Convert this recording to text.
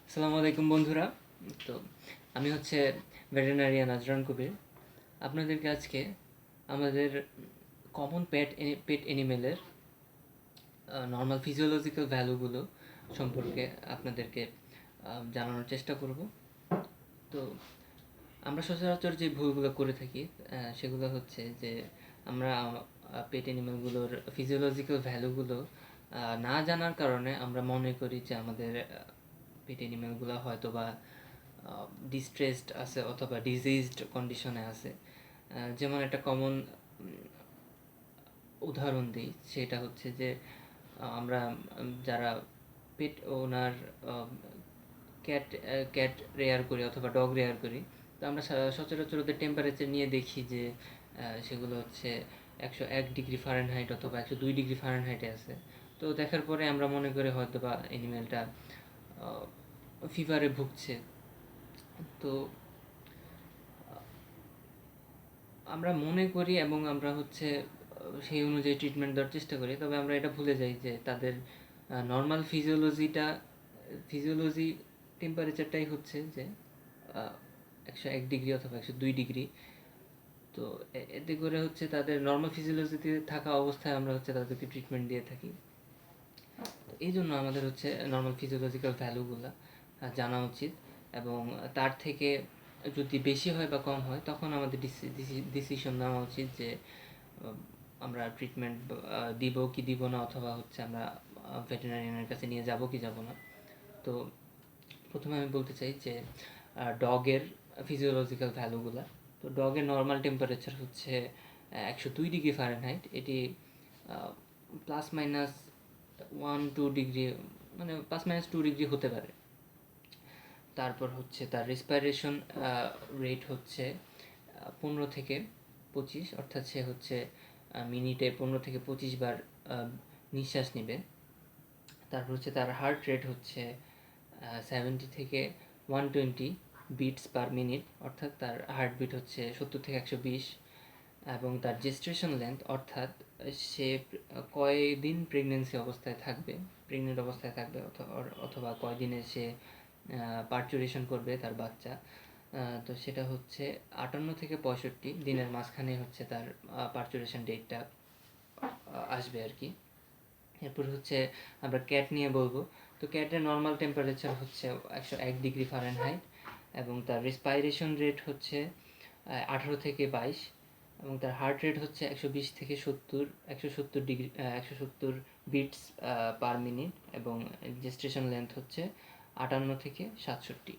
আসসালামু আলাইকুম বন্ধুরা। তো আমি হচ্ছে ভেটেরিনারিয়ান আজরান কবির। আপনাদেরকে আজকে আমাদের কমন পেট অ্যানিমেলের নর্মাল ফিজিওলজিক্যাল ভ্যালুগুলো সম্পর্কে আপনাদেরকে জানানোর চেষ্টা করব। তো আমরা সচরাচর যে ভুলগুলো করে থাকি সেগুলো হচ্ছে যে আমরা পেট অ্যানিমেলগুলোর ফিজিওলজিক্যাল ভ্যালুগুলো না জানার কারণে আমরা মনে করি যে আমাদের পেট অ্যানিমেলগুলো হয়তো বা ডিস্ট্রেসড আছে অথবা ডিজিজড কন্ডিশনে আছে। যেমন একটা কমন উদাহরণ দিই, সেটা হচ্ছে যে আমরা যারা পেট ওনার ক্যাট ক্যাট রেয়ার করি অথবা ডগ রেয়ার করি, তো আমরা সচরাচর ওদের টেম্পারেচার নিয়ে দেখি যে সেগুলো হচ্ছে 101 ডিগ্রি ফারেনহাইট অথবা 102 ডিগ্রি ফারেনহাইটে আছে। তো দেখার পরে আমরা মনে করি হয়তো বা অ্যানিমেলটা ফিভারে ভুগছে। তো আমরা মনে করি এবং আমরা হচ্ছে সেই অনুযায়ী ট্রিটমেন্ট দেওয়ার চেষ্টা করি, তবে আমরা এটা ভুলে যাই যে তাদের নর্মাল ফিজিওলজি টেম্পারেচারটাই হচ্ছে যে 101 ডিগ্রি অথবা 102 ডিগ্রি। তো এতে করে হচ্ছে তাদের নর্মাল ফিজিওলজিতে থাকা অবস্থায় আমরা হচ্ছে তাদেরকে ট্রিটমেন্ট দিয়ে থাকি। তো এই জন্য আমাদের হচ্ছে নর্মাল ফিজিওলজিক্যাল ভ্যালুগুলো জানা উচিত, এবং তার থেকে যদি বেশি হয় বা কম হয় তখন আমাদের ডিসিশন নেওয়া উচিত যে আমরা ট্রিটমেন্ট দিব কি দিব না, অথবা হচ্ছে আমরা ভেটেরিনারিয়ানের কাছে নিয়ে যাব কি যাব না। তো প্রথমে আমি বলতে চাই যে ডগের ফিজিওলজিক্যাল ভ্যালুগুলো। তো ডগের নর্মাল টেম্পারেচার হচ্ছে 102 ডিগ্রি ফারেনহাইট। এটি প্লাস মাইনাস 1-2 ডিগ্রি, মানে +-2 ডিগ্রি হতে পারে। তারপর হচ্ছে তার রেসপিরেশন রেট হচ্ছে 15 থেকে 25, অর্থাৎ সে হচ্ছে মিনিটে 15 থেকে 25 বার নিঃশ্বাস নেবে। তারপর হচ্ছে তার হার্ট রেট হচ্ছে 70 থেকে 120 বিটস পার মিনিট, অর্থাৎ তার হার্টবিট হচ্ছে 70 থেকে 120। এবং তার জেস্টেশন লেন্থ, অর্থাৎ সে কয়দিন প্রেগনেন্ট অবস্থায় থাকবে অথবা কয়দিনে সে পার্চুরেশন করবে তার বাচ্চা। তো সেটা হচ্ছে 58 থেকে 65 দিনের মাঝখানে হচ্ছে তার পার্চুরেশন ডেটটা আসবে আর কি। এরপর হচ্ছে আমরা ক্যাট নিয়ে বলবো। তো ক্যাটের নর্মাল টেম্পারেচার হচ্ছে 101 ডিগ্রি ফারেনহাইট, এবং তার রেসপিরেশন রেট হচ্ছে 18 থেকে 22, এবং তার হার্ট রেট হচ্ছে 120 থেকে 170 বিটস পার মিনিট, এবং জেস্টেশন লেন্থ হচ্ছে 58 থেকে 67।